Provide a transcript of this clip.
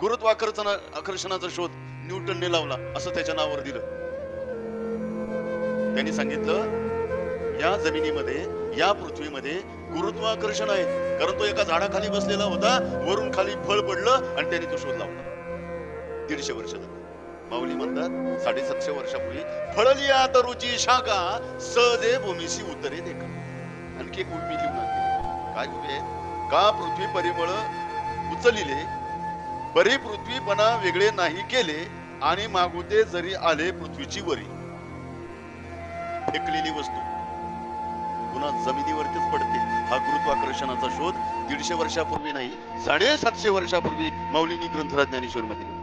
गुरुत्वाकर्षणाचा शोध न्यूटनने लावला असं त्याच्या नावावर दिलं. त्यांनी सांगितलं या जमिनीमध्ये, या पृथ्वीमध्ये गुरुत्वाकर्षण आहे, कारण तो एका झाडाखाली बसलेला होता, वरून खाली फळ पडलं आणि त्याने तो शोध लावला. 150 वर्ष झाली. माऊली म्हणतात 750 वर्षापूर्वी फळलिया तरुची शाखा सहजे भूमीशी उतरे देखा. आणखी एक उर्मी लिहून आणली. काय उभी आहे? का पृथ्वी परिमळ उचलिले, बरी पृथ्वीपणा वेगळे नाही केले, आणि मागुते जरी आले पृथ्वीची वरी. फेकलेली वस्तू पुन्हा जमिनीवरतीच पडते. हा गुरुत्वाकर्षणाचा शोध 150 वर्षापूर्वी नाही, 750 वर्षापूर्वी माऊलींनी ग्रंथराज ज्ञानेश्वर मध्ये